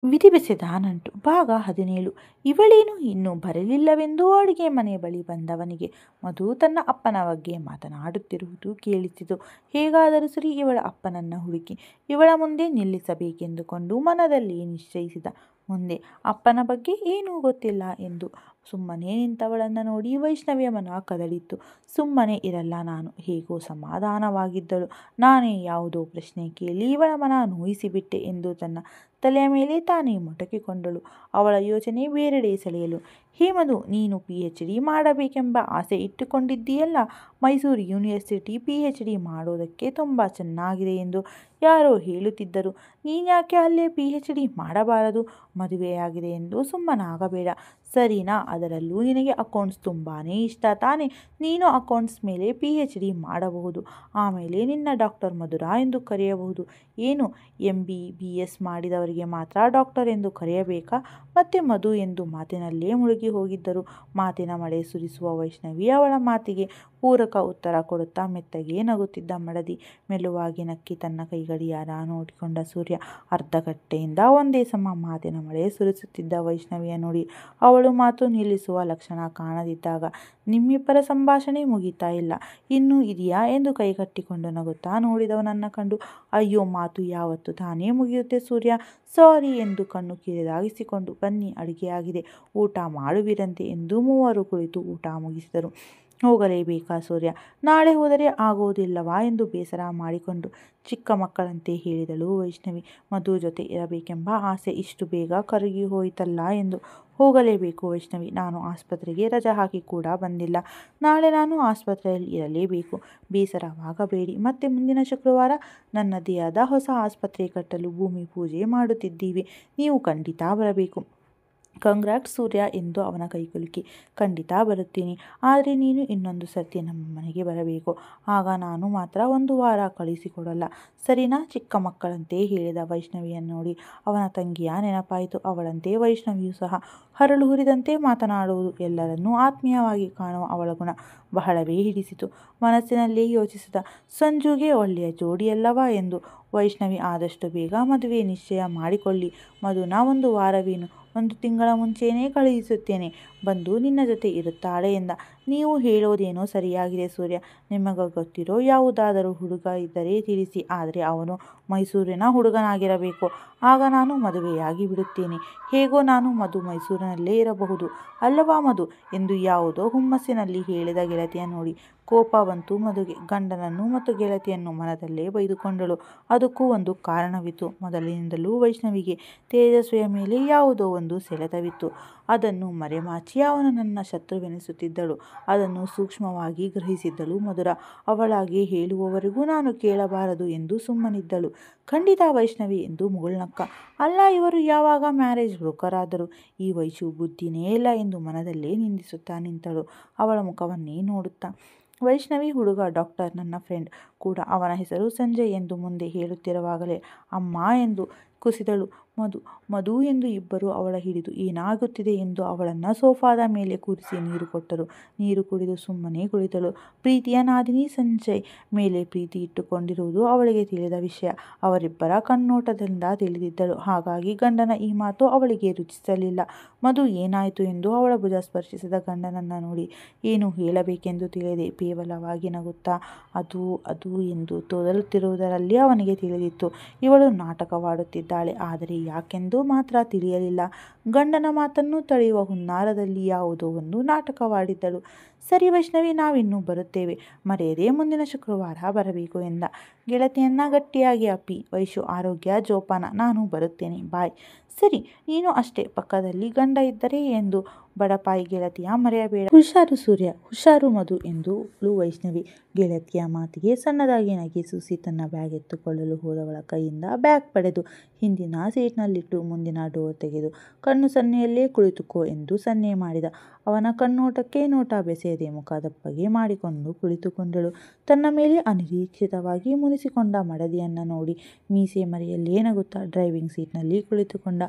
ವಿಧಿ ಬೆಸೆದ ನಂಟು ಭಾಗ 17. ಇವಳೇನು ಇನ್ನೂ ಬರಲಿಲ್ಲವೆಂದು ಅಡುಗೆ ಮನೆ ಬಳಿ ಬಂದವನಿಗೆ ಮಧು ತನ್ನ ಅಪ್ಪನ ಬಗ್ಗೆ ಮಾತನಾಡುತ್ತಿರುವುದು ಕೇಳಿಸಿತು. ಹೇಗಾದರೂ ಸರಿ ಇವಳ ಅಪ್ಪನನ್ನ ಹುಡುಕಿ ಇವಳ ಮುಂದೆ ನಿಲ್ಲಿಸಬೇಕೆಂದುಕೊಂಡು ಮನದಲ್ಲಿ ನಿಶ್ಚಯಿಸಿದ. ಮುಂದೆ ಅಪ್ಪನ ಬಗ್ಗೆ ಏನೂ ಗೊತ್ತಿಲ್ಲ ಎಂದು ಸುಮ್ಮನೆ ನಿಂತವಳನ್ನು ನೋಡಿ ವೈಷ್ಣವಿಯ ಮನ ಕದಡಿತ್ತು. ಸುಮ್ಮನೆ ಇರಲ್ಲ ನಾನು. ಹೇಗೋ ಸಮಾಧಾನವಾಗಿದ್ದಳು. ನಾನೇ ಯಾವುದೋ ಪ್ರಶ್ನೆ ಕೇಳಿ ಇವಳ ಮನ ನೋಯಿಸಿಬಿಟ್ಟೆ ಎಂದು ತನ್ನ ತಲೆಯ ಮೇಲೆ ತಾನೇ ಮೊಟಕಿಕೊಂಡಳು. ಅವಳ ಯೋಚನೆ ಬೇರೆಡೆ ಸೆಳೆಯಲು. ಹೇ ಮಧು, ನೀನು PhD ಮಾಡಬೇಕೆಂಬ ಆಸೆ ಇಟ್ಟುಕೊಂಡಿದ್ದೀಯಲ್ಲ. ಮೈಸೂರು ಯೂನಿವರ್ಸಿಟಿ PhD ಮಾಡೋದಕ್ಕೆ ತುಂಬ ಚೆನ್ನಾಗಿದೆ ಎಂದು ಯಾರೋ ಹೇಳುತ್ತಿದ್ದರು. ನೀನ್ಯಾಕೆ ಅಲ್ಲೇ PhD ಮಾಡಬಾರದು? ಮದುವೆಯಾಗಿದೆ ಎಂದು ಸುಮ್ಮನಾಗಬೇಡ, ಸರಿನಾ? ಅದರಲ್ಲೂ ನಿನಗೆ ಅಕೌಂಟ್ಸ್ ತುಂಬಾ ಇಷ್ಟ ತಾನೇ? ನೀನು ಅಕೌಂಟ್ಸ್ ಮೇಲೆ PhD ಮಾಡಬಹುದು. ಆಮೇಲೆ ನಿನ್ನ ಡಾಕ್ಟರ್ ಮಧುರಾ ಎಂದು ಕರೆಯಬಹುದು. ಏನು, MBBS ಮಾಡಿದವರಿಗೆ ಮಾತ್ರ ಡಾಕ್ಟರ್ ಎಂದು ಕರೆಯಬೇಕಾ? ಮತ್ತೆ ಮಧು ಎಂದು ಮಾತಿನಲ್ಲೇ ಮುಳುಗಿ ಹೋಗಿದ್ದರು. ಮಾತಿನ ಮಳೆ ಸುರಿಸುವ ವೈಷ್ಣವಿ ಅವಳ ಮಾತಿಗೆ ಪೂರಕ ಉತ್ತರ ಕೊಡುತ್ತಾ ಮೆತ್ತಗೆ ನಗುತ್ತಿದ್ದ ಮಡದಿ ಮೆಲುವಾಗಿ ನಕ್ಕಿ ತನ್ನ ಕೈಗಡಿಯಾರ ನೋಡಿಕೊಂಡ ಸೂರ್ಯ ಅರ್ಧಗಂಟೆಯಿಂದ ಒಂದೇ ಸಮ ಮಾತಿನ ಮಳೆ ಸುರಿಸುತ್ತಿದ್ದ ವೈಷ್ಣವಿಯ ನೋಡಿ ಅವಳು ಮಾತು ನಿಲ್ಲಿಸುವ ಲಕ್ಷಣ ಕಾಣದಿದ್ದಾಗ, ನಿಮ್ಮಿಬ್ಬರ ಸಂಭಾಷಣೆ ಮುಗಿತಾ ಇಲ್ಲ, ಇನ್ನೂ ಇದೆಯಾ ಎಂದು ಕೈಕಟ್ಟಿಕೊಂಡು ನಗುತ್ತಾ ನೋಡಿದವನನ್ನ ಕಂಡು, ಅಯ್ಯೋ, ಮಾತು ಯಾವತ್ತು ತಾನೇ ಮುಗಿಯುತ್ತೆ ಸೂರ್ಯ, ಸಾರಿ ಎಂದು ಕಣ್ಣು ಕಿರಿದಾಗಿಸಿಕೊಂಡು, ಬನ್ನಿ ಅಡುಗೆಯಾಗಿದೆ, ಊಟ ಮಾಡುವಿರಂತೆ ಎಂದು ಮೂವರು ಕುಳಿತು ಊಟ ಮುಗಿಸಿದರು. ಹೋಗಲೇಬೇಕಾ ಸೂರ್ಯ? ನಾಳೆ ಹೋದರೆ ಆಗುವುದಿಲ್ಲವಾ ಎಂದು ಬೇಸರ ಮಾಡಿಕೊಂಡು ಚಿಕ್ಕ ಮಕ್ಕಳಂತೆ ಹೇಳಿದಳು ವೈಷ್ಣವಿ. ಮಧು ಜೊತೆ ಇರಬೇಕೆಂಬ ಆಸೆ ಇಷ್ಟು ಬೇಗ ಕರಗಿ ಹೋಯಿತಲ್ಲ ಎಂದು. ಹೋಗಲೇಬೇಕು ವೈಷ್ಣವಿ, ನಾನು ಆಸ್ಪತ್ರೆಗೆ ರಜೆ ಹಾಕಿ ಕೂಡ ಬಂದಿಲ್ಲ. ನಾಳೆ ನಾನು ಆಸ್ಪತ್ರೆಯಲ್ಲಿ ಇರಲೇಬೇಕು. ಬೇಸರವಾಗಬೇಡಿ. ಮತ್ತೆ ಮುಂದಿನ ಶುಕ್ರವಾರ ನನ್ನದೇ ಆದ ಹೊಸ ಆಸ್ಪತ್ರೆ ಕಟ್ಟಲು ಭೂಮಿ ಪೂಜೆ ಮಾಡುತ್ತಿದ್ದೀವಿ. ನೀವು ಖಂಡಿತ ಬರಬೇಕು. ಕಂಗ್ರಾಟ್ಸ್ ಸೂರ್ಯ ಎಂದು ಅವನ ಕೈಕುಲುಕಿ, ಖಂಡಿತ ಬರುತ್ತೀನಿ. ಆದರೆ ನೀನು ಇನ್ನೊಂದು ಸರ್ತಿ ನಮ್ಮ ಮನೆಗೆ ಬರಬೇಕು. ಆಗ ನಾನು ಮಾತ್ರ 1 ವಾರ ಕಳಿಸಿಕೊಡಲ್ಲ, ಸರಿನಾ? ಚಿಕ್ಕ ಮಕ್ಕಳಂತೆ ಹೇಳಿದ ವೈಷ್ಣವಿಯನ್ನು ನೋಡಿ ಅವನ ತಂಗಿಯ ನೆನಪಾಯಿತು. ಅವಳಂತೆ ವೈಷ್ಣವಿಯೂ ಸಹ ಹರಳು ಹುರಿದಂತೆ ಮಾತನಾಡುವುದು, ಎಲ್ಲರನ್ನೂ ಆತ್ಮೀಯವಾಗಿ ಕಾಣುವ ಅವಳ ಗುಣ ಬಹಳವೇ ಹಿಡಿಸಿತು. ಮನಸ್ಸಿನಲ್ಲೇ ಯೋಚಿಸಿದ, ಸಂಜುಗೆ ಒಳ್ಳೆಯ ಜೋಡಿಯಲ್ಲವಾ ಎಂದು. ವೈಷ್ಣವಿ ಆದಷ್ಟು ಬೇಗ ಮದುವೆ ನಿಶ್ಚಯ ಮಾಡಿಕೊಳ್ಳಿ. ಮಧುನ 1 ವಾರವೇನು, 1 ತಿಂಗಳ ಮುಂಚೆನೇ ಕಳುಹಿಸುತ್ತೇನೆ. ಬಂದು ನಿನ್ನ ಜೊತೆ ಇರುತ್ತಾಳೆ ಎಂದ. ನೀವು ಹೇಳೋದೇನೋ ಸರಿಯಾಗಿದೆ ಸೂರ್ಯ. ನಿಮಗೆ ಗೊತ್ತಿರೋ ಯಾವುದಾದರೂ ಹುಡುಗ ಇದ್ದರೆ ತಿಳಿಸಿ. ಆದರೆ ಅವನು ಮೈಸೂರಿನ ಹುಡುಗನಾಗಿರಬೇಕು. ಆಗ ನಾನು ಮದುವೆಯಾಗಿ ಬಿಡುತ್ತೇನೆ. ಹೇಗೋ ನಾನು ಮಧು ಮೈಸೂರಿನಲ್ಲೇ ಇರಬಹುದು ಅಲ್ಲವಾ ಮಧು ಎಂದು ಯಾವುದೋ ಹುಮ್ಮಸ್ಸಿನಲ್ಲಿ ಹೇಳಿದ ಗೆಳತಿಯ ನೋಡಿ ಕೋಪ ಬಂತು ಮಧುಗೆ. ಗಂಡನನ್ನು ಮತ್ತು ಗೆಳತಿಯನ್ನು ಮನದಲ್ಲೇ ಬೈದುಕೊಂಡಳು. ಅದಕ್ಕೂ ಒಂದು ಕಾರಣವಿತ್ತು. ಮೊದಲಿನಿಂದಲೂ ವೈಷ್ಣವಿಗೆ ತೇಜಸ್ವಿಯ ಮೇಲೆ ಯಾವುದೋ ಒಂದು ಸೆಳೆತವಿತ್ತು. ಅದನ್ನು ಮರೆಮಾಚಿ ಅವನನ್ನ ಶತ್ರುವೆನಿಸುತ್ತಿದ್ದಳು. ಅದನ್ನು ಸೂಕ್ಷ್ಮವಾಗಿ ಗ್ರಹಿಸಿದ್ದಳು ಮಧುರ. ಅವಳಾಗೆ ಹೇಳುವವರೆಗೂ ನಾನು ಕೇಳಬಾರದು ಎಂದು ಸುಮ್ಮನಿದ್ದಳು. ಖಂಡಿತ ವೈಷ್ಣವಿ ಎಂದು ಮುಗುಳ್ನಕ್ಕ. ಅಲ್ಲ, ಇವರು ಯಾವಾಗ ಮ್ಯಾರೇಜ್ ಬ್ರೋಕರ್ ಆದರು? ಈ ವೈಶು ಬುದ್ಧಿನೇ ಇಲ್ಲ ಎಂದು ಮನದಲ್ಲೇ ನಿಂದಿಸುತ್ತಾ ನಿಂತಳು, ಅವಳ ಮುಖವನ್ನೇ ನೋಡುತ್ತಾ. ವೈಷ್ಣವಿ ಹುಡುಗ ಡಾಕ್ಟರ್, ನನ್ನ ಫ್ರೆಂಡ್ ಕೂಡ. ಅವನ ಹೆಸರು ಸಂಜಯ್ ಎಂದು ಮುಂದೆ ಹೇಳುತ್ತಿರುವಾಗಲೇ ಅಮ್ಮ ಎಂದು ಕುಸಿದಳು ಮಧು ಎಂದು ಇಬ್ಬರು ಅವಳ ಹಿಡಿದು ಏನಾಗುತ್ತಿದೆ ಎಂದು ಅವಳನ್ನು ಸೋಫಾದ ಮೇಲೆ ಕೂರಿಸಿ ನೀರು ಕೊಟ್ಟರು. ನೀರು ಕುಡಿದು ಸುಮ್ಮನೆ ಕುಳಿತಳು. ಪ್ರೀತಿಯ ನಾದಿನಿ ಸಂಜಯ್ ಮೇಲೆ ಪ್ರೀತಿ ಇಟ್ಟುಕೊಂಡಿರುವುದು ಅವಳಿಗೆ ತಿಳಿದ ವಿಷಯ. ಅವರಿಬ್ಬರ ಕಣ್ಣೋಟದಿಂದ ತಿಳಿದಿದ್ದಳು. ಹಾಗಾಗಿ ಗಂಡನ ಈ ಮಾತು ಅವಳಿಗೆ ರುಚಿಸಲಿಲ್ಲ. ಮಧು ಏನಾಯಿತು ಎಂದು ಅವಳ ಭುಜ ಸ್ಪರ್ಶಿಸಿದ ಗಂಡನನ್ನ ನೋಡಿ ಏನು ಹೇಳಬೇಕೆಂದು ತಿಳಿಯದೆ ಕೇವಲವಾಗಿ ನಗುತ್ತಾ ಅದು ಎಂದು ತೊದಲುತ್ತಿರುವುದರಲ್ಲಿ ಅವನಿಗೆ ತಿಳಿದಿತ್ತು. ಇವಳು ನಾಟಕವಾಡುತ್ತಿದ್ದಾಳೆ, ಆದರೆ ಯಾಕೆಂದು ಮಾತ್ರ ತಿಳಿಯಲಿಲ್ಲ. ಗಂಡನ ಮಾತನ್ನು ತಡೆಯುವ ಹುನ್ನಾರದಲ್ಲಿ ಯಾವುದೋ ಒಂದು ನಾಟಕವಾಡಿದ್ದಳು. ಸರಿ ವೈಷ್ಣವಿ, ನಾವಿನ್ನೂ ಬರುತ್ತೇವೆ. ಮರೆಯದೆ ಮುಂದಿನ ಶುಕ್ರವಾರ ಬರಬೇಕು ಎಂದ. ಗೆಳತಿಯನ್ನ ಗಟ್ಟಿಯಾಗಿ ಅಪ್ಪಿ, ವೈಶು ಆರೋಗ್ಯ ಜೋಪಾನ, ನಾನು ಬರುತ್ತೇನೆ, ಬಾಯ್. ಸರಿ, ನೀನು ಅಷ್ಟೇ, ಪಕ್ಕದಲ್ಲಿ ಗಂಡ ಇದ್ದರೆ ಎಂದು ಬಡಪಾಯಿ ಗೆಳತಿಯ ಮರೆಯಬೇಡ. ಹುಷಾರು ಸೂರ್ಯ, ಹುಷಾರು ಮಧು ಎಂದಳು ವೈಷ್ಣವಿ. ಗೆಳತಿಯ ಮಾತಿಗೆ ಸಣ್ಣದಾಗಿ ನಗೆ ಸೂಸಿ ತನ್ನ ಬ್ಯಾಗ್ ಎತ್ತುಕೊಳ್ಳಲು ಹೋದವಳ ಕೈಯಿಂದ ಬ್ಯಾಗ್ ಪಡೆದು ಹಿಂದಿನ ಸೀಟ್ನಲ್ಲಿಟ್ಟು ಮುಂದಿನ ಡೋರ್ ತೆಗೆದು ಕಣ್ಣು ಸನ್ನೆಯಲ್ಲೇ ಕುಳಿತುಕೋ ಎಂದು ಸನ್ನೆ ಮಾಡಿದ. ಅವನ ಕಣ್ಣೋಟಕ್ಕೆ ನೋಟ ಬೆಸೆ ಮಾತೆಯದೇ ಮುಖ ದಪ್ಪಗೆ ಮಾಡಿಕೊಂಡು ಕುಳಿತುಕೊಂಡಳು. ತನ್ನ ಮೇಲೆ ಅನಿರೀಕ್ಷಿತವಾಗಿ ಮುನಿಸಿಕೊಂಡ ಮಡದಿಯನ್ನು ನೋಡಿ ಮೀಸೆ ಮರೆಯಲ್ಲೇ ನಗುತ್ತಾ ಡ್ರೈವಿಂಗ್ ಸೀಟ್ನಲ್ಲಿ ಕುಳಿತುಕೊಂಡ.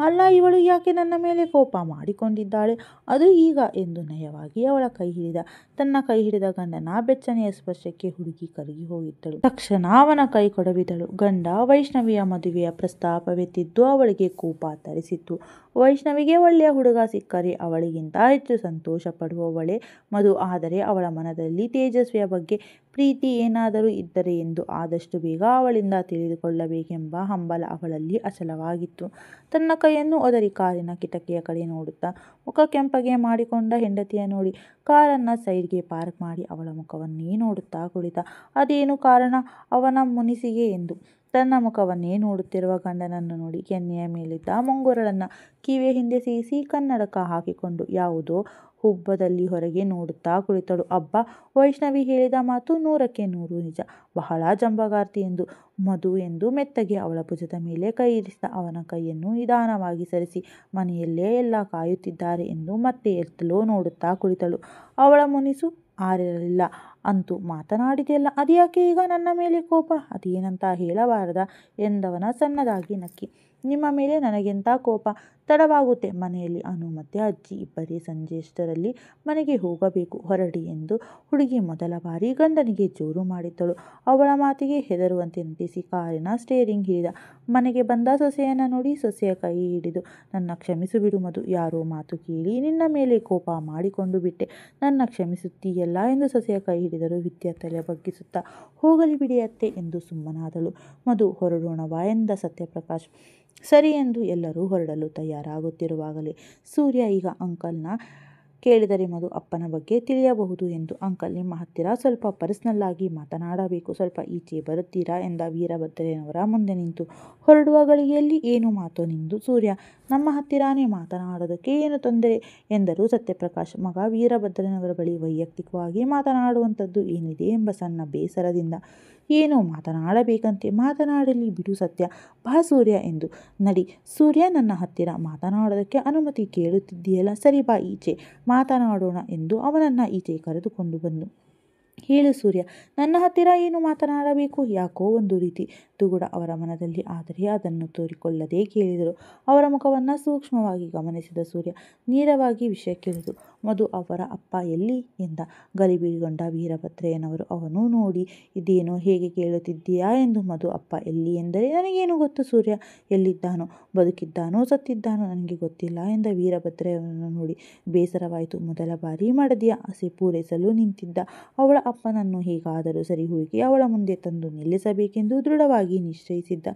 ಅಲ್ಲ, ಇವಳು ಯಾಕೆ ನನ್ನ ಮೇಲೆ ಕೋಪ ಮಾಡಿಕೊಂಡಿದ್ದಾಳೆ, ಅದು ಈಗ ಎಂದು ನಯವಾಗಿ ಅವಳ ಕೈ ಹಿಡಿದ. ತನ್ನ ಕೈ ಹಿಡಿದ ಗಂಡನ ಬೆಚ್ಚನೆಯ ಸ್ಪರ್ಶಕ್ಕೆ ಹುಡುಗಿ ಕರಗಿ ಹೋಗಿದ್ದಳು. ತಕ್ಷಣ ಅವನ ಕೈ ಕೊಡವಿದಳು. ಗಂಡ ವೈಷ್ಣವಿಯ ಮದುವೆಯ ಪ್ರಸ್ತಾಪವೆತ್ತಿದ್ದು ಅವಳಿಗೆ ಕೋಪ ತರಿಸಿತ್ತು. ವೈಷ್ಣವಿಗೆ ಒಳ್ಳೆಯ ಹುಡುಗ ಸಿಕ್ಕರೆ ಅವಳಿಗಿಂತ ಹೆಚ್ಚು ಸಂತೋಷ ಪಡುವವಳೇ ಮಧು. ಆದರೆ ಅವಳ ಮನದಲ್ಲಿ ತೇಜಸ್ವಿಯ ಬಗ್ಗೆ ಪ್ರೀತಿ ಏನಾದರೂ ಇದ್ದರೆ ಎಂದು ಆದಷ್ಟು ಬೇಗ ಅವಳಿಂದ ತಿಳಿದುಕೊಳ್ಳಬೇಕೆಂಬ ಹಂಬಲ ಅವಳಲ್ಲಿ ಅಚಲವಾಗಿತ್ತು. ತನ್ನ ಕೈಯನ್ನು ಒದರಿ ಕಾರಿನ ಕಿಟಕಿಯ ಕಡೆ ನೋಡುತ್ತಾ ಮುಖ ಕೆಂಪಗೆ ಮಾಡಿಕೊಂಡ ಹೆಂಡತಿಯ ನೋಡಿ ಕಾರನ್ನು ಸೈಡ್ಗೆ ಪಾರ್ಕ್ ಮಾಡಿ ಅವಳ ಮುಖವನ್ನೇ ನೋಡುತ್ತಾ ಕುಳಿತ. ಅದೇನು ಕಾರಣ ಅವನ ಮುನಿಸಿಗೆ ಎಂದು ತನ್ನ ಮುಖವನ್ನೇ ನೋಡುತ್ತಿರುವ ಗಂಡನನ್ನು ನೋಡಿ ಕೆನ್ನೆಯ ಮೇಲಿದ್ದ ಮುಂಗುರಳನ್ನು ಕಿವಿಯ ಹಿಂದೆ ಸೇರಿಸಿ ಕನ್ನಡಕ ಹಾಕಿಕೊಂಡು ಯಾವುದೋ ಹುಬ್ಬದಲ್ಲಿ ಹೊರಗೆ ನೋಡುತ್ತಾ ಕುಳಿತಳು. ಅಬ್ಬಾ, ವೈಷ್ಣವಿ ಹೇಳಿದ ಮಾತು 100ಕ್ಕೆ 100 ನಿಜ. ಬಹಳ ಜಂಬಗಾರ್ತಿ ಎಂದು ಮಧು ಎಂದು ಮೆತ್ತಗೆ ಅವಳ ಭುಜದ ಮೇಲೆ ಕೈ ಇರಿಸಿದ. ಅವನ ಕೈಯನ್ನು ನಿಧಾನವಾಗಿ ಸರಿಸಿ ಮನೆಯಲ್ಲೇ ಎಲ್ಲ ಕಾಯುತ್ತಿದ್ದಾರೆ ಎಂದು ಮತ್ತೆ ಎತ್ತಲೋ ನೋಡುತ್ತಾ ಕುಳಿತಳು. ಅವಳ ಮುನಿಸು ಆರಿರಲಿಲ್ಲ. ಅಂತೂ ಮಾತನಾಡಿದೆಯಲ್ಲ, ಅದ್ಯಾಕೆ ಈಗ ನನ್ನ ಮೇಲೆ ಕೋಪ, ಅದೇನಂತ ಹೇಳಬಾರದಾ ಎಂದವನ ಸಣ್ಣದಾಗಿ ನಕ್ಕಿ. ನಿಮ್ಮ ಮೇಲೆ ನನಗೆಂಥ ಕೋಪ, ತಡವಾಗುತ್ತೆ ಮನೆಯಲ್ಲಿ ಅನು ಮತ್ತು ಅಜ್ಜಿ ಇಬ್ಬರೇ ಸಂಜೆಯಷ್ಟರಲ್ಲಿ ಮನೆಗೆ ಹೋಗಬೇಕು, ಹೊರಡಿ ಎಂದು ಹುಡುಗಿ ಮೊದಲ ಬಾರಿ ಗಂಡನಿಗೆ ಜೋರು ಮಾಡಿದ್ದಳು. ಅವಳ ಮಾತಿಗೆ ಹೆದರುವಂತೆ ನಟಿಸಿ ಕಾರಿನ ಸ್ಟೇರಿಂಗ್ ಹಿಡಿದ. ಮನೆಗೆ ಬಂದ ಸೊಸೆಯನ್ನು ನೋಡಿ ಸೊಸೆಯ ಕೈ ಹಿಡಿದು, ನನ್ನ ಕ್ಷಮಿಸು ಬಿಡು ಮಧು, ಯಾರೋ ಮಾತು ಕೇಳಿ ನಿನ್ನ ಮೇಲೆ ಕೋಪ ಮಾಡಿಕೊಂಡು ಬಿಟ್ಟೆ, ನನ್ನ ಕ್ಷಮಿಸುತ್ತೀಯಲ್ಲ ಎಂದು ಸೊಸೆಯ ಕೈ ಹಿಡಿದರು. ವಿದ್ಯಾ ತಲೆ ಬಗ್ಗಿಸುತ್ತಾ ಹೋಗಲಿ ಬಿಡಿ ಅತ್ತೆ ಎಂದು ಸುಮ್ಮನಾದಳು. ಮಧು, ಹೊರಡೋಣವಾ ಎಂದ ಸತ್ಯಪ್ರಕಾಶ್. ಸರಿ ಎಂದು ಎಲ್ಲರೂ ಹೊರಡಲು ತಯಾರಾಗುತ್ತಿರುವಾಗಲೇ ಸೂರ್ಯ, ಈಗ ಅಂಕಲ್ನ ಕೇಳಿದರೆ ಮಧು ಅಪ್ಪನ ಬಗ್ಗೆ ತಿಳಿಯಬಹುದು ಎಂದು. ಅಂಕಲ್, ನಿಮ್ಮ ಹತ್ತಿರ ಸ್ವಲ್ಪ ಪರ್ಸನಲ್ ಆಗಿ ಮಾತನಾಡಬೇಕು, ಸ್ವಲ್ಪ ಈಚೆ ಬರುತ್ತೀರಾ ಎಂದ ವೀರಭದ್ರಯ್ಯನವರ ಮುಂದೆ ನಿಂತು. ಹೊರಡುವ ಗಳಿಗೆಯಲ್ಲಿ ಏನು ಮಾತು ನಿಂದು ಸೂರ್ಯ, ನಮ್ಮ ಹತ್ತಿರಾನೇ ಮಾತನಾಡೋದಕ್ಕೆ ಏನು ತೊಂದರೆ ಎಂದರು ಸತ್ಯಪ್ರಕಾಶ್. ಮಗ ವೀರಭದ್ರಯ್ಯನವರ ಬಳಿ ವೈಯಕ್ತಿಕವಾಗಿ ಮಾತನಾಡುವಂಥದ್ದು ಏನಿದೆ ಎಂಬ ಸಣ್ಣ ಬೇಸರದಿಂದ. ಏನೋ ಮಾತನಾಡಬೇಕಂತೆ, ಮಾತನಾಡಲಿ ಬಿಡು ಸತ್ಯ, ಬಾ ಸೂರ್ಯ ಎಂದು. ನಡಿ ಸೂರ್ಯ, ನನ್ನ ಹತ್ತಿರ ಮಾತನಾಡೋದಕ್ಕೆ ಅನುಮತಿ ಕೇಳುತ್ತಿದ್ದೀಯಲ್ಲ, ಸರಿ ಬಾ ಈಚೆ ಮಾತನಾಡೋಣ ಎಂದು ಅವನನ್ನು ಈಚೆ ಕರೆದುಕೊಂಡು ಬಂದು. ಹೇಳು ಸೂರ್ಯ, ನನ್ನ ಹತ್ತಿರ ಏನು ಮಾತನಾಡಬೇಕು, ಯಾಕೋ ಒಂದು ರೀತಿ ದುಗುಡ ಅವರ ಮನದಲ್ಲಿ. ಆದರೆ ಅದನ್ನು ತೋರಿಕೊಳ್ಳದೆ ಕೇಳಿದರು. ಅವರ ಮುಖವನ್ನು ಸೂಕ್ಷ್ಮವಾಗಿ ಗಮನಿಸಿದ ಸೂರ್ಯ ನೇರವಾಗಿ ವಿಷಯಕ್ಕಿಳಿದು, ಮಧು ಅವರ ಅಪ್ಪ ಎಲ್ಲಿ ಎಂದ. ಗಲಿಬಿಲಿಗೊಂಡ ವೀರಭದ್ರಯ್ಯನವರು ಅವನು ನೋಡಿ, ಇದೇನೋ ಹೇಗೆ ಕೇಳುತ್ತಿದ್ದೀಯಾ ಎಂದು. ಮಧು ಅಪ್ಪ ಎಲ್ಲಿ ಎಂದರೆ ನನಗೇನು ಗೊತ್ತು ಸೂರ್ಯ, ಎಲ್ಲಿದ್ದಾನೋ, ಬದುಕಿದ್ದಾನೋ ಸತ್ತಿದ್ದಾನೋ ನನಗೆ ಗೊತ್ತಿಲ್ಲ ಎಂದ. ವೀರಭದ್ರಯ್ಯನವರನ್ನು ನೋಡಿ ಬೇಸರವಾಯಿತು. ಮೊದಲ ಬಾರಿ ಮಡದಿಯ ಆಸೆ ಪೂರೈಸಲು ನಿಂತಿದ್ದ ಅವಳ ಅಪ್ಪನನ್ನು ಹೇಗಾದರೂ ಸರಿ ಹುಡುಕಿ ಅವಳ ಮುಂದೆ ತಂದು ನಿಲ್ಲಿಸಬೇಕೆಂದು ದೃಢವಾಗಿ ನಿಶ್ಚಯಿಸಿದ್ದ.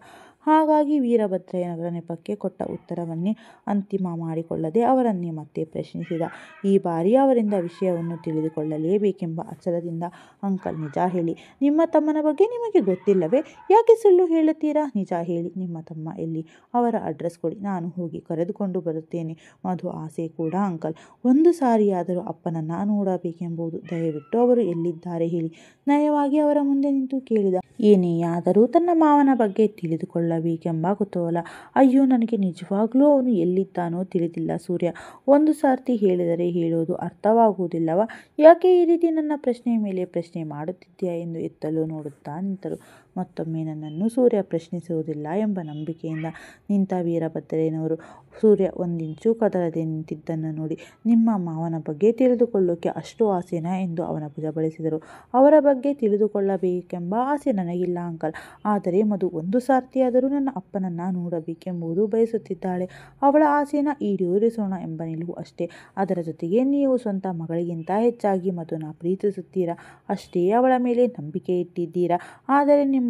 ಹಾಗಾಗಿ ವೀರಭದ್ರಯ್ಯನವರ ನೆಪಕ್ಕೆ ಕೊಟ್ಟ ಉತ್ತರವನ್ನೇ ಅಂತಿಮ ಮಾಡಿಕೊಳ್ಳದೆ ಅವರನ್ನೇ ಮತ್ತೆ ಪ್ರಶ್ನಿಸಿದ. ಈ ಬಾರಿ ಅವರಿಂದ ವಿಷಯವನ್ನು ತಿಳಿದುಕೊಳ್ಳಲೇಬೇಕೆಂಬ ಅಚಲದಿಂದ, ಅಂಕಲ್ ನಿಜ ಹೇಳಿ, ನಿಮ್ಮ ತಮ್ಮನ ಬಗ್ಗೆ ನಿಮಗೆ ಗೊತ್ತಿಲ್ಲವೇ, ಯಾಕೆ ಸುಳ್ಳು ಹೇಳುತ್ತೀರಾ, ನಿಜ ಹೇಳಿ, ನಿಮ್ಮ ತಮ್ಮ ಎಲ್ಲಿ, ಅವರ ಅಡ್ರೆಸ್ ಕೊಡಿ, ನಾನು ಹೋಗಿ ಕರೆದುಕೊಂಡು ಬರುತ್ತೇನೆ. ಮಧು ಆಸೆ ಕೂಡ ಅಂಕಲ್, ಒಂದು ಸಾರಿಯಾದರೂ ಅಪ್ಪನನ್ನು ನೋಡಬೇಕೆಂಬುದು, ದಯವಿಟ್ಟು ಅವರು ಎಲ್ಲಿದ್ದಾರೆ ಹೇಳಿ, ನಯವಾಗಿ ಅವರ ಮುಂದೆ ನಿಂತು ಕೇಳಿದ. ಏನೇ ಆದರೂ ತನ್ನ ಮಾವನ ಬಗ್ಗೆ ತಿಳಿದುಕೊಳ್ಳಬೇಕೆಂಬ ಕುತೂಹಲ. ಅಯ್ಯೋ, ನನಗೆ ನಿಜವಾಗ್ಲೂ ಅವನು ಎಲ್ಲಿದ್ದಾನೋ ತಿಳಿದಿಲ್ಲ ಸೂರ್ಯ, ಒಂದು ಸಾರ್ತಿ ಹೇಳಿದರೆ ಹೇಳೋದು ಅರ್ಥವಾಗುವುದಿಲ್ಲವಾ, ಯಾಕೆ ಈ ರೀತಿ ನನ್ನ ಪ್ರಶ್ನೆಯ ಮೇಲೆ ಪ್ರಶ್ನೆ ಮಾಡುತ್ತಿದ್ದೀಯಾ ಎಂದು ಎತ್ತಲು ನೋಡುತ್ತಾ ನಿಂತರು. ಮತ್ತೊಮ್ಮೆ ನನ್ನನ್ನು ಸೂರ್ಯ ಪ್ರಶ್ನಿಸುವುದಿಲ್ಲ ಎಂಬ ನಂಬಿಕೆಯಿಂದ ನಿಂತ ವೀರಭದ್ರಯ್ಯನವರು ಸೂರ್ಯ ಒಂದಿಂಚು ಕದಲದೆ ನಿಂತಿದ್ದನ್ನು ನೋಡಿ, ನಿಮ್ಮ ಮಾವನ ಬಗ್ಗೆ ತಿಳಿದುಕೊಳ್ಳೋಕೆ ಅಷ್ಟು ಆಸೆನಾ ಎಂದು ಅವನ ಭುಜ ಬಳಸಿದರು. ಅವರ ಬಗ್ಗೆ ತಿಳಿದುಕೊಳ್ಳಬೇಕೆಂಬ ಆಸೆ ನನಗಿಲ್ಲ ಅಂಕಲ್, ಆದರೆ ಮಧು ಒಂದು ಸಾರ್ತಿಯಾದರೂ ನನ್ನ ಅಪ್ಪನನ್ನು ನೋಡಬೇಕೆಂಬುದು ಬಯಸುತ್ತಿದ್ದಾಳೆ, ಅವಳ ಆಸೆನ ಈಡೇರಿಸೋಣ ಎಂಬ ನಿಲುವು ಅಷ್ಟೇ. ಅದರ ಜೊತೆಗೆ ನೀವು ಸ್ವಂತ ಮಗಳಿಗಿಂತ ಹೆಚ್ಚಾಗಿ ಮಧುನ ಪ್ರೀತಿಸುತ್ತೀರಾ, ಅಷ್ಟೇ, ಅವಳ ಮೇಲೆ ನಂಬಿಕೆ ಇಟ್ಟಿದ್ದೀರಾ. ಆದರೆ ನಿಮ್ಮ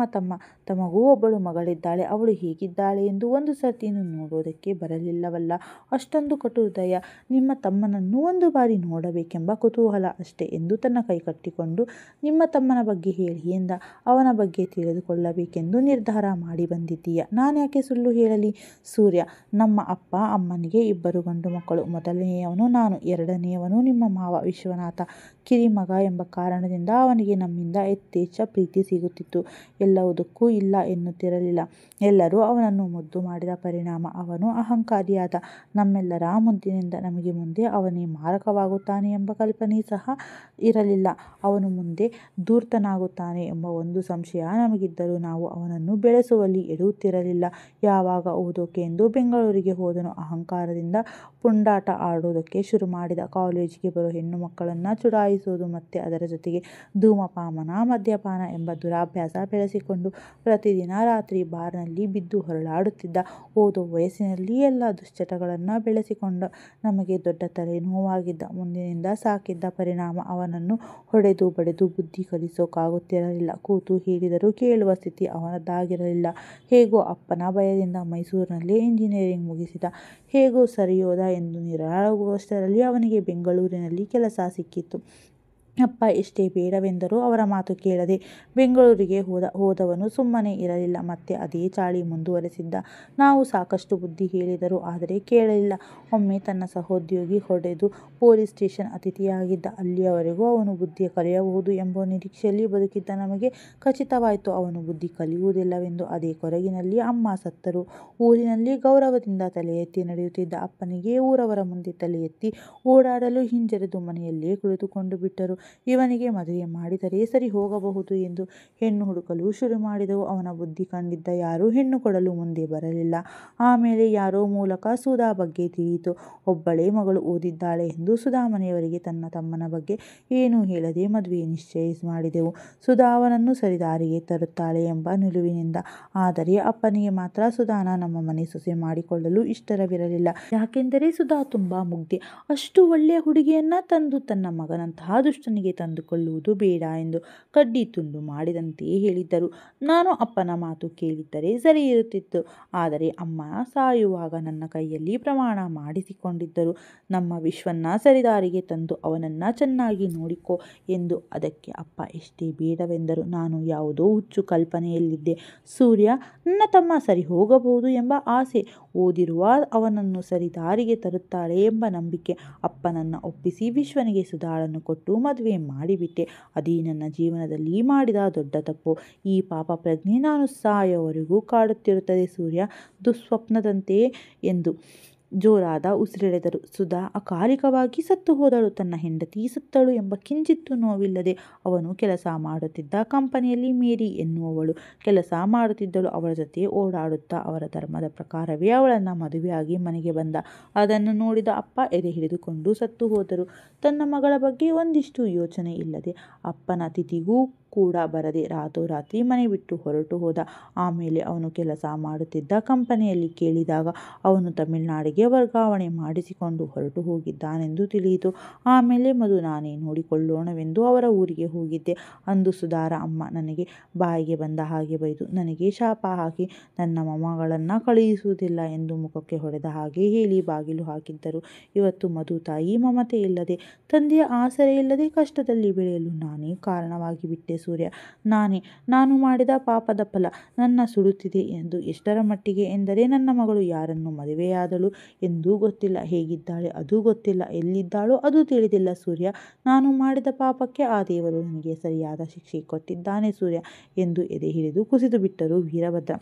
ತಮಗೂ ಒಬ್ಬಳು ಮಗಳಿದ್ದಾಳೆ, ಅವಳು ಹೇಗಿದ್ದಾಳೆ ಎಂದು ಒಂದು ಸರ್ತಿನೂ ನೋಡೋದಕ್ಕೆ ಬರಲಿಲ್ಲವಲ್ಲ, ಅಷ್ಟೊಂದು ಕಟು ಹೃದಯ, ನಿಮ್ಮ ತಮ್ಮನನ್ನು ಒಂದು ಬಾರಿ ನೋಡಬೇಕೆಂಬ ಕುತೂಹಲ ಅಷ್ಟೇ ಎಂದು ತನ್ನ ಕೈ ಕಟ್ಟಿಕೊಂಡು, ನಿಮ್ಮ ತಮ್ಮನ ಬಗ್ಗೆ ಹೇಳಿ ಎಂದ. ಅವನ ಬಗ್ಗೆ ತಿಳಿದುಕೊಳ್ಳಬೇಕೆಂದು ನಿರ್ಧಾರ ಮಾಡಿ ಬಂದಿದ್ದೆ ಹೇಳಿದ್ದೀಯ. ನಾನ್ಯಾಕೆ ಸುಳ್ಳು ಹೇಳಲಿ? ಸೂರ್ಯ: ನಮ್ಮ ಅಪ್ಪ ಅಮ್ಮನಿಗೆ 2 ಗಂಡು ಮಕ್ಕಳು. ಮೊದಲನೆಯವನು ನಾನು, ಎರಡನೆಯವನು ನಿಮ್ಮ ಮಾವ ವಿಶ್ವನಾಥ. ಕಿರಿಮಗ ಎಂಬ ಕಾರಣದಿಂದ ಅವನಿಗೆ ನಮ್ಮಿಂದ ಯಥೇಚ್ಛ ಪ್ರೀತಿ ಸಿಗುತ್ತಿತ್ತು. ಎಲ್ಲವುದಕ್ಕೂ ಇಲ್ಲ ಎನ್ನುತ್ತಿರಲಿಲ್ಲ. ಎಲ್ಲರೂ ಅವನನ್ನು ಮುದ್ದು ಮಾಡಿದ ಪರಿಣಾಮ ಅವನು ಅಹಂಕಾರಿಯಾದ. ನಮ್ಮೆಲ್ಲರ ಮುದ್ದಿನಿಂದ ನಮಗೆ ಮುಂದೆ ಅವನೇ ಮಾರಕವಾಗುತ್ತಾನೆ ಎಂಬ ಕಲ್ಪನೆ ಸಹ ಇರಲಿಲ್ಲ. ಅವನು ಮುಂದೆ ಧೂರ್ತನಾಗುತ್ತಾನೆ ಎಂಬ ಒಂದು ಸಂಶಯ ನಮಗಿದ್ದರೂ ನಾವು ಅವನನ್ನು ಬೆಳೆಸುವಲ್ಲಿ ಎಡುತ್ತಿರಲಿಲ್ಲ. ಯಾವಾಗ ಓದೋಕೆ ಎಂದು ಬೆಂಗಳೂರಿಗೆ ಹೋದನೋ ಅಹಂಕಾರದಿಂದ ಪುಂಡಾಟ ಆಡುವುದಕ್ಕೆ ಶುರು ಮಾಡಿದ. ಕಾಲೇಜಿಗೆ ಬರೋ ಹೆಣ್ಣು ಮಕ್ಕಳನ್ನು ಚುಡಾಯಿಸುವುದು ಮತ್ತೆ ಅದರ ಜೊತೆಗೆ ಧೂಮಪಾನ, ಮದ್ಯಪಾನ ಎಂಬ ದುರಾಭ್ಯಾಸ ಬೆಳೆಸಿಕೊಂಡು ಪ್ರತಿದಿನ ರಾತ್ರಿ ಬಾರ್ನಲ್ಲಿ ಬಿದ್ದು ಹೊರಳಾಡುತ್ತಿದ್ದ. ಓದೋ ವಯಸ್ಸಿನಲ್ಲಿ ಎಲ್ಲ ದುಶ್ಚಟಗಳನ್ನು ಬೆಳೆಸಿಕೊಂಡ. ನಮಗೆ ದೊಡ್ಡ ತಲೆನೋವಾಗಿದ್ದ. ಮುಂದಿನಿಂದ ಸಾಕಿದ್ದ ಪರಿಣಾಮ ಅವನನ್ನು ಹೊಡೆದು ಬಡೆದು ಬುದ್ಧಿ ಕಲಿಸೋಕಾಗುತ್ತಿರಲಿಲ್ಲ. ಕೂತು ಹೇಳಿದರೂ ಕೇಳುವ ಸ್ಥಿತಿ ಅವನದಾಗಿರಲಿಲ್ಲ. ಹೇಗೋ ಅಪ್ಪನ ಭಯದಿಂದ ಮೈಸೂರಿನಲ್ಲೇ ಇಂಜಿನಿಯರಿಂಗ್ ಮುಗಿಸಿದ. ಹೇಗೋ ಸರಿಯೋದ ಎಂದು ನಿರಾಳವಾಗುವಷ್ಟರಲ್ಲಿ ಅವನಿಗೆ ಬೆಂಗಳೂರಿನಲ್ಲಿ ಕೆಲಸ ಸಿಕ್ಕಿತು. ಅಪ್ಪ ಎಷ್ಟೇ ಬೇಡವೆಂದರೂ ಅವರ ಮಾತು ಕೇಳದೆ ಬೆಂಗಳೂರಿಗೆ ಹೋದವನು ಸುಮ್ಮನೆ ಇರಲಿಲ್ಲ. ಮತ್ತೆ ಅದೇ ಚಾಳಿ ಮುಂದುವರೆಸಿದ್ದ. ನಾವು ಸಾಕಷ್ಟು ಬುದ್ಧಿ ಹೇಳಿದರೂ ಆದರೆ ಕೇಳಲಿಲ್ಲ. ಒಮ್ಮೆ ತನ್ನ ಸಹೋದ್ಯೋಗಿ ಹೊಡೆದು ಪೊಲೀಸ್ ಸ್ಟೇಷನ್ ಅತಿಥಿಯಾಗಿದ್ದ. ಅಲ್ಲಿಯವರೆಗೂ ಅವನು ಬುದ್ಧಿ ಕಲಿಯಬಹುದು ಎಂಬ ನಿರೀಕ್ಷೆಯಲ್ಲಿ ಬದುಕಿದ್ದ ನಮಗೆ ಖಚಿತವಾಯಿತು ಅವನು ಬುದ್ಧಿ ಕಲಿಯುವುದಿಲ್ಲವೆಂದು. ಅದೇ ಕೊರಗಿನಲ್ಲಿ ಅಮ್ಮ ಸತ್ತರು. ಊರಿನಲ್ಲಿ ಗೌರವದಿಂದ ತಲೆ ಎತ್ತಿ ನಡೆಯುತ್ತಿದ್ದ ಅಪ್ಪನಿಗೆ ಊರವರ ಮುಂದೆ ತಲೆ ಎತ್ತಿ ಓಡಾಡಲು ಹಿಂಜರಿದು ಮನೆಯಲ್ಲೇ ಕುಳಿತುಕೊಂಡು ಬಿಟ್ಟರು. ಇವನಿಗೆ ಮದುವೆ ಮಾಡಿದರೆ ಸರಿ ಹೋಗಬಹುದು ಎಂದು ಹೆಣ್ಣು ಹುಡುಕಲು ಶುರು ಮಾಡಿದೆವು. ಅವನ ಬುದ್ಧಿ ಕಂಡಿದ್ದ ಯಾರೂ ಹೆಣ್ಣು ಕೊಡಲು ಮುಂದೆ ಬರಲಿಲ್ಲ. ಆಮೇಲೆ ಯಾರೋ ಮೂಲಕ ಸುಧಾ ಬಗ್ಗೆ ತಿಳಿಯಿತು. ಒಬ್ಬಳೇ ಮಗಳು ಓದಿದ್ದಾಳೆ ಎಂದು. ಸುಧಾ ಮನೆಯವರಿಗೆ ತನ್ನ ತಮ್ಮನ ಬಗ್ಗೆ ಏನೂ ಹೇಳದೆ ಮದುವೆ ನಿಶ್ಚಯ ಮಾಡಿದೆವು. ಸುಧಾ ಅವನನ್ನು ಸರಿದಾರಿಗೆ ತರುತ್ತಾಳೆ ಎಂಬ ನಿಲುವಿನಿಂದ. ಆದರೆ ಅಪ್ಪನಿಗೆ ಮಾತ್ರ ಸುಧಾನ ನಮ್ಮ ಮನೆ ಸೊಸೆ ಮಾಡಿಕೊಳ್ಳಲು ಇಷ್ಟವಿರಲಿಲ್ಲ. ಯಾಕೆಂದರೆ ಸುಧಾ ತುಂಬಾ ಮುಗ್ಧೆ. ಅಷ್ಟು ಒಳ್ಳೆಯ ಹುಡುಗಿಯನ್ನ ತಂದು ತನ್ನ ಮಗನಂತಹ ದುಷ್ಟನಿಗೆ ತಂದುಕೊಳ್ಳುವುದು ಬೇಡ ಎಂದು ಕಡ್ಡಿ ತುಂಡು ಮಾಡಿದಂತೆಯೇ ಹೇಳಿದ್ದರು. ನಾನು ಅಪ್ಪನ ಮಾತು ಕೇಳಿದ್ದರೆ ಸರಿ ಇರುತ್ತಿತ್ತು. ಆದರೆ ಅಮ್ಮ ಸಾಯುವಾಗ ನನ್ನ ಕೈಯಲ್ಲಿ ಪ್ರಮಾಣ ಮಾಡಿಸಿಕೊಂಡಿದ್ದರು. ನಮ್ಮ ವಿಶ್ವನ್ನ ಸರಿದಾರಿಗೆ ತಂದು ಅವನನ್ನ ಚೆನ್ನಾಗಿ ನೋಡಿಕೋ ಎಂದು. ಅದಕ್ಕೆ ಅಪ್ಪ ಎಷ್ಟೇ ಬೇಡವೆಂದರು. ನಾನು ಯಾವುದೋ ಹುಚ್ಚು ಕಲ್ಪನೆಯಲ್ಲಿದ್ದೆ. ಸೂರ್ಯ ನನ್ನ ತಮ್ಮ ಸರಿ ಹೋಗಬಹುದು ಎಂಬ ಆಸೆ, ಓದಿರುವ ಅವನನ್ನು ಸರಿದಾರಿಗೆ ತರುತ್ತಾಳೆ ಎಂಬ ನಂಬಿಕೆ. ಅಪ್ಪನನ್ನ ಒಪ್ಪಿಸಿ ವಿಶ್ವನಿಗೆ ಸುಧಾಳನ್ನು ಕೊಟ್ಟು ಮದುವೆ ಮಾಡಿಬಿಟ್ಟೆ. ಅದೇ ನನ್ನ ಜೀವನದಲ್ಲಿ ಮಾಡಿದ ದೊಡ್ಡ ತಪ್ಪು. ಈ ಪಾಪ ಪ್ರಜ್ಞೆ ನಾನು ಸಾಯೋವರೆಗೂ ಕಾಡುತ್ತಿರುತ್ತದೆ ಸೂರ್ಯ, ದುಸ್ವಪ್ನದಂತೆ ಎಂದು ಜೋರಾದ ಉಸಿರೆಳೆದರು. ಸುಧಾ ಅಕಾಲಿಕವಾಗಿ ಸತ್ತು ಹೋದಳು. ತನ್ನ ಹೆಂಡತಿ ಸತ್ತಳು ಎಂಬ ಕಿಂಚಿತ್ತೂ ನೋವಿಲ್ಲದೆ ಅವನು ಕೆಲಸ ಮಾಡುತ್ತಿದ್ದ ಕಂಪನಿಯಲ್ಲಿ ಮೇರಿ ಎನ್ನುವವಳು ಕೆಲಸ ಮಾಡುತ್ತಿದ್ದಳು. ಅವಳ ಜೊತೆ ಓಡಾಡುತ್ತಾ ಅವರ ಧರ್ಮದ ಪ್ರಕಾರವೇ ಅವಳನ್ನು ಮದುವೆಯಾಗಿ ಮನೆಗೆ ಬಂದ. ಅದನ್ನು ನೋಡಿದ ಅಪ್ಪ ಎದೆ ಹಿಡಿದುಕೊಂಡು ಸತ್ತು ಹೋದರು. ತನ್ನ ಮಗಳ ಬಗ್ಗೆ ಒಂದಿಷ್ಟು ಯೋಚನೆ ಇಲ್ಲದೆ, ಅಪ್ಪನ ತಿಥಿಗೂ ಕೂಡ ಬರದೆ ರಾತೋರಾತ್ರಿ ಮನೆ ಬಿಟ್ಟು ಹೊರಟು ಹೋದ. ಆಮೇಲೆ ಅವನು ಕೆಲಸ ಮಾಡುತ್ತಿದ್ದ ಕಂಪನಿಯಲ್ಲಿ ಕೇಳಿದಾಗ ಅವನು ತಮಿಳುನಾಡಿಗೆ ವರ್ಗಾವಣೆ ಮಾಡಿಸಿಕೊಂಡು ಹೊರಟು ಹೋಗಿದ್ದಾನೆಂದು ತಿಳಿಯಿತು. ಆಮೇಲೆ ಮಧು ನಾನೇ ನೋಡಿಕೊಳ್ಳೋಣವೆಂದು ಅವರ ಊರಿಗೆ ಹೋಗಿದ್ದೆ. ಅಂದು ಸುಧಾರ ಅಮ್ಮ ನನಗೆ ಬಾಯಿಗೆ ಬಂದ ಹಾಗೆ ಬೈದು ನನಗೆ ಶಾಪ ಹಾಕಿ ನನ್ನ ಮೊಮ್ಮಗಳನ್ನು ಕಳುಹಿಸುವುದಿಲ್ಲ ಎಂದು ಮುಖಕ್ಕೆ ಹೊಡೆದ ಹಾಗೆ ಹೇಳಿ ಬಾಗಿಲು ಹಾಕಿದ್ದರು. ಇವತ್ತು ಮಧು ತಾಯಿ ಮಮತೆ ಇಲ್ಲದೆ, ತಂದೆಯ ಆಸರೆ ಇಲ್ಲದೆ ಕಷ್ಟದಲ್ಲಿ ಬೆಳೆಯಲು ನಾನೇ ಕಾರಣವಾಗಿ ಬಿಟ್ಟೆ ಸೂರ್ಯ. ನಾನು ಮಾಡಿದ ಪಾಪದ ಫಲ ನನ್ನ ಸುಡುತ್ತಿದೆ ಎಂದು. ಎಷ್ಟರ ಮಟ್ಟಿಗೆ ಎಂದರೆ ನನ್ನ ಮಗಳು ಯಾರನ್ನು ಮದುವೆಯಾದಳು ಎಂದೂ ಗೊತ್ತಿಲ್ಲ, ಹೇಗಿದ್ದಾಳೆ ಅದೂ ಗೊತ್ತಿಲ್ಲ, ಎಲ್ಲಿದ್ದಾಳೋ ಅದು ತಿಳಿದಿಲ್ಲ ಸೂರ್ಯ. ನಾನು ಮಾಡಿದ ಪಾಪಕ್ಕೆ ಆ ದೇವರು ನನಗೆ ಸರಿಯಾದ ಶಿಕ್ಷೆ ಕೊಟ್ಟಿದ್ದಾನೆ ಸೂರ್ಯ ಎಂದು ಎದೆ ಹಿಡಿದು ಕುಸಿದು ಬಿಟ್ಟರು ವೀರಭದ್ರ.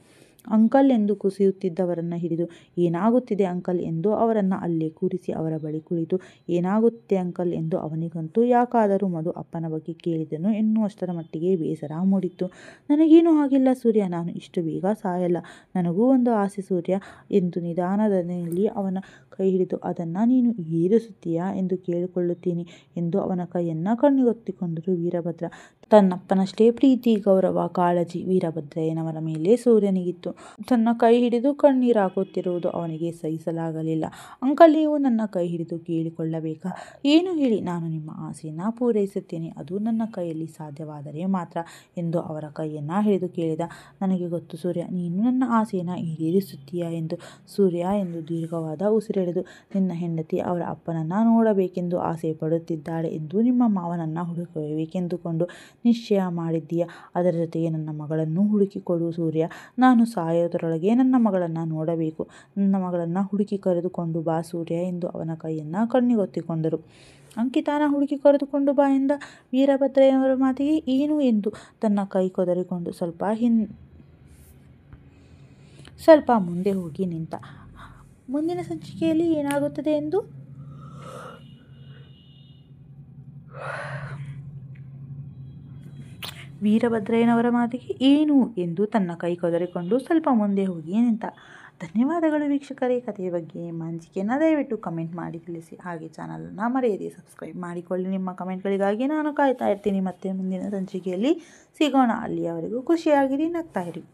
ಅಂಕಲ್ ಎಂದು ಕುಸಿಯುತ್ತಿದ್ದವರನ್ನು ಹಿಡಿದು ಏನಾಗುತ್ತಿದೆ ಅಂಕಲ್ ಎಂದು ಅವರನ್ನು ಅಲ್ಲೇ ಕೂರಿಸಿ ಅವರ ಬಳಿ ಕುಳಿತು ಏನಾಗುತ್ತೆ ಅಂಕಲ್ ಎಂದು ಅವನಿಗಂತೂ ಯಾಕಾದರೂ ಮಧು ಅಪ್ಪನ ಬಗ್ಗೆ ಕೇಳಿದನು ಎನ್ನುವಷ್ಟರ ಮಟ್ಟಿಗೆ ಬೇಸರ ಮೂಡಿತ್ತು. ನನಗೇನೂ ಆಗಿಲ್ಲ ಸೂರ್ಯ, ನಾನು ಇಷ್ಟು ಬೇಗ ಸಾಯಲ್ಲ. ನನಗೂ ಒಂದು ಆಸೆ ಸೂರ್ಯ ಎಂದು ನಿಧಾನದಲ್ಲಿ ಅವನ ಕೈ ಹಿಡಿದು ಅದನ್ನು ನೀನು ಈಡೇರಿಸುತ್ತೀಯಾ ಎಂದು ಕೇಳಿಕೊಳ್ಳುತ್ತೀನಿ ಎಂದು ಅವನ ಕೈಯನ್ನು ಕಣ್ಣಿಗೊತ್ತಿಕೊಂಡರು ವೀರಭದ್ರ. ತನ್ನಪ್ಪನಷ್ಟೇ ಪ್ರೀತಿ, ಗೌರವ, ಕಾಳಜಿ ವೀರಭದ್ರಯ್ಯನವರ ಮೇಲೆ ಸೂರ್ಯನಿಗಿತ್ತು. ತನ್ನ ಕೈ ಹಿಡಿದು ಕಣ್ಣೀರಾಗುತ್ತಿರುವುದು ಅವನಿಗೆ ಸಹಿಸಲಾಗಲಿಲ್ಲ. ಅಂಕಲ್, ನೀವು ನನ್ನ ಕೈ ಹಿಡಿದು ಕೇಳಿಕೊಳ್ಳಬೇಕಾ? ಏನು ಹೇಳಿ, ನಾನು ನಿಮ್ಮ ಆಸೆಯನ್ನು ಪೂರೈಸುತ್ತೇನೆ, ಅದು ನನ್ನ ಕೈಯಲ್ಲಿ ಸಾಧ್ಯವಾದರೆ ಮಾತ್ರ ಎಂದು ಅವರ ಕೈಯನ್ನು ಹಿಡಿದು ಕೇಳಿದ. ನನಗೆ ಗೊತ್ತು ಸೂರ್ಯ, ನೀನು ನನ್ನ ಆಸೆಯನ್ನು ಈಡೇರಿಸುತ್ತೀಯಾ ಎಂದು. ಸೂರ್ಯ ಎಂದು ದೀರ್ಘವಾದ ಉಸಿರೆಳೆದು, ನಿನ್ನ ಹೆಂಡತಿ ಅವರ ಅಪ್ಪನನ್ನು ನೋಡಬೇಕೆಂದು ಆಸೆ ಪಡುತ್ತಿದ್ದಾಳೆ ಎಂದು ನಿಮ್ಮ ಮಾವನನ್ನು ಹುಡುಕಬೇಕೆಂದುಕೊಂಡು ನಿಶ್ಚಯ ಮಾಡಿದ್ದೀಯಾ? ಅದರ ಜೊತೆಗೆ ನನ್ನ ಮಗಳನ್ನು ಹುಡುಕಿಕೊಡು ಸೂರ್ಯ. ನಾನು ಕಾಯೋದರೊಳಗೆ ನನ್ನ ಮಗಳನ್ನು ನೋಡಬೇಕು. ನನ್ನ ಮಗಳನ್ನು ಹುಡುಕಿ ಕರೆದುಕೊಂಡು ಬಾ ಸೂರ್ಯ ಎಂದು ಅವನ ಕೈಯನ್ನು ಕಣ್ಣಿಗೊತ್ತಿಕೊಂಡರು. ಅಂಕಿತಾನ ಹುಡುಕಿ ಕರೆದುಕೊಂಡು ಬಾ ಎಂದ ವೀರಭದ್ರಯ್ಯನವರ ಮಾತಿಗೆ ಏನು ಎಂದು ತನ್ನ ಕೈ ಕೊದರಿಕೊಂಡು ಸ್ವಲ್ಪ ಮುಂದೆ ಹೋಗಿ ನಿಂತ. ಮುಂದಿನ ಸಂಚಿಕೆಯಲ್ಲಿ ಏನಾಗುತ್ತದೆ ಎಂದು ವೀರಭದ್ರಯ್ಯನವರ ಮಾತಿಗೆ ಏನು ಎಂದು ತನ್ನ ಕೈ ಕೊದರಿಕೊಂಡು ಸ್ವಲ್ಪ ಮುಂದೆ ಹೋಗಿ ನಿಂತ. ಧನ್ಯವಾದಗಳು ವೀಕ್ಷಕರೇ. ಕಥೆಯ ಬಗ್ಗೆ ನಿಮ್ಮ ಅನಿಸಿಕೆಯನ್ನು ದಯವಿಟ್ಟು ಕಮೆಂಟ್ ಮಾಡಿ ತಿಳಿಸಿ. ಹಾಗೆ ಚಾನಲನ್ನು ಮರೆಯದೆ ಸಬ್ಸ್ಕ್ರೈಬ್ ಮಾಡಿಕೊಳ್ಳಿ. ನಿಮ್ಮ ಕಮೆಂಟ್ಗಳಿಗಾಗಿ ನಾನು ಕಾಯ್ತಾ ಇರ್ತೀನಿ. ಮತ್ತೆ ಮುಂದಿನ ಸಂಚಿಕೆಯಲ್ಲಿ ಸಿಗೋಣ. ಅಲ್ಲಿಯವರೆಗೂ ಖುಷಿಯಾಗಿರಿ, ನಗ್ತಾ ಇರಿ.